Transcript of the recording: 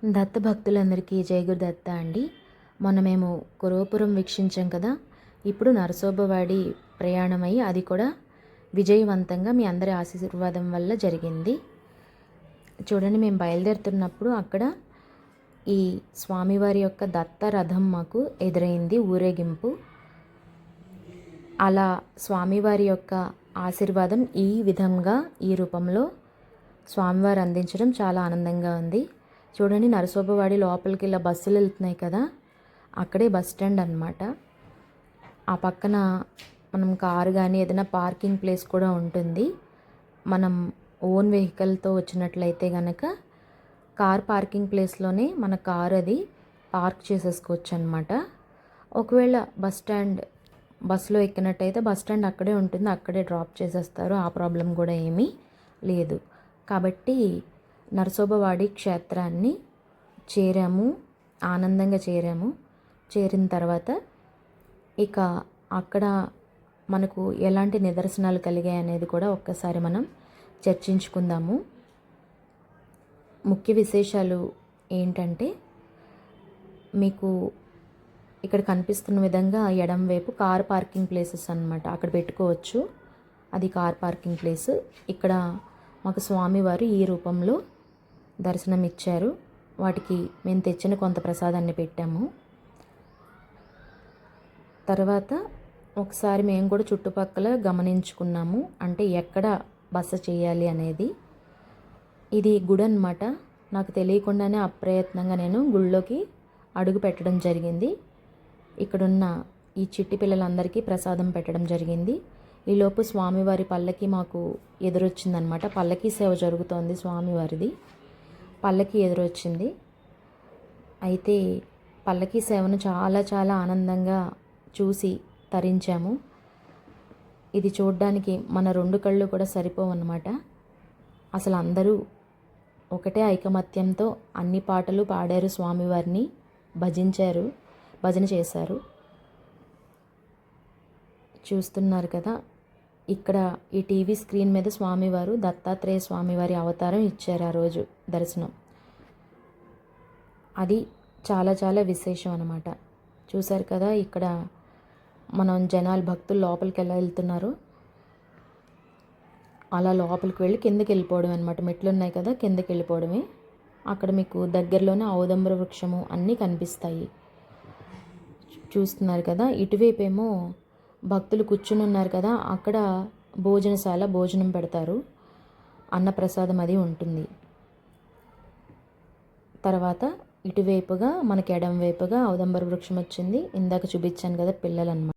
దత్త భక్తులందరికీ జై గురుదత్త అండి. మొన్న మేము కురవపురం వీక్షించాం కదా. ఇప్పుడు నరసోబవాడి ప్రయాణమై అది కూడా విజయవంతంగా మీ అందరి ఆశీర్వాదం వల్ల జరిగింది. చూడండి, మేము బయలుదేరుతున్నప్పుడు అక్కడ ఈ స్వామివారి యొక్క దత్త రథం మాకు ఎదురైంది, ఊరేగింపు. అలా స్వామివారి యొక్క ఆశీర్వాదం ఈ విధంగా ఈ రూపంలో స్వామివారు అందించడం చాలా ఆనందంగా ఉంది. చూడండి, నరసోబవాడి లోపలికి ఇలా బస్సులు వెళ్తున్నాయి కదా, అక్కడే బస్ స్టాండ్ అనమాట. ఆ పక్కన మనం కారు కానీ ఏదైనా పార్కింగ్ ప్లేస్ కూడా ఉంటుంది. మనం ఓన్ వెహికల్తో వచ్చినట్లయితే కనుక కార్ పార్కింగ్ ప్లేస్లోనే మన కారు అది పార్క్ చేసేసుకోవచ్చు అనమాట. ఒకవేళ బస్సులో ఎక్కినట్టయితే బస్ స్టాండ్ అక్కడే ఉంటుంది, అక్కడే డ్రాప్ చేసేస్తారు. ఆ ప్రాబ్లం కూడా ఏమీ లేదు. కాబట్టి నరసోబవాడి క్షేత్రాన్ని ఆనందంగా చేరాము. చేరిన తర్వాత ఇక అక్కడ మనకు ఎలాంటి నిదర్శనాలు కలిగాయి అనేది కూడా ఒక్కసారి మనం చర్చించుకుందాము. ముఖ్య విశేషాలు ఏంటంటే, మీకు ఇక్కడ కనిపిస్తున్న విధంగా ఎడం వైపు కార్ పార్కింగ్ ప్లేసెస్ అన్నమాట, అక్కడ పెట్టుకోవచ్చు. అది కార్ పార్కింగ్ ప్లేస్. ఇక్కడ మాకు స్వామివారు ఈ రూపంలో దర్శనం ఇచ్చారు. వాటికి మేము తెచ్చిన కొంత ప్రసాదాన్ని పెట్టాము. తర్వాత ఒకసారి మేము కూడా చుట్టుపక్కల గమనించుకున్నాము, అంటే ఎక్కడ బస చేయాలి అనేది. ఇది గుడి అన్నమాట. నాకు తెలియకుండానే అప్రయత్నంగా నేను గుళ్ళోకి అడుగు పెట్టడం జరిగింది. ఇక్కడున్న ఈ చిట్టి పిల్లలందరికీ ప్రసాదం పెట్టడం జరిగింది. ఈలోపు స్వామివారి పల్లకి మాకు ఎదురొచ్చిందనమాట. పల్లకీ సేవ జరుగుతోంది, స్వామివారిది పల్లకి ఎదురొచ్చింది. అయితే పల్లకీ సేవను చాలా చాలా ఆనందంగా చూసి తరించాము. ఇది చూడ్డానికి మన రెండు కళ్ళు కూడా సరిపోవన్నమాట. అసలు అందరూ ఒకటే ఐకమత్యంతో అన్ని పాటలు పాడారు, స్వామివారిని భజన చేశారు. చూస్తున్నారు కదా, ఇక్కడ ఈ టీవీ స్క్రీన్ మీద స్వామివారు దత్తాత్రేయ స్వామివారి అవతారం ఇచ్చారు ఆ రోజు దర్శనం. అది చాలా చాలా విశేషం అన్నమాట. చూశారు కదా, ఇక్కడ మనం భక్తులు లోపలికి ఎలా వెళ్తున్నారు, అలా లోపలికి వెళ్ళి కిందకి వెళ్ళిపోవడం అనమాట. మెట్లు ఉన్నాయి కదా, కిందకి వెళ్ళిపోవడమే. అక్కడ మీకు దగ్గరలోనే ఔదంబర వృక్షము అన్నీ కనిపిస్తాయి. చూస్తున్నారు కదా, ఇటువైపు ఏమో భక్తులు కూర్చుని ఉన్నారు కదా, అక్కడ భోజనశాల, భోజనం పెడతారు, అన్నప్రసాదం అది ఉంటుంది. తర్వాత ఇటువైపుగా మనకి ఎడం వైపుగా ఔదంబర వృక్షం వచ్చింది. ఇందాక చూపించాను కదా, పిల్లలు అన్నమాట.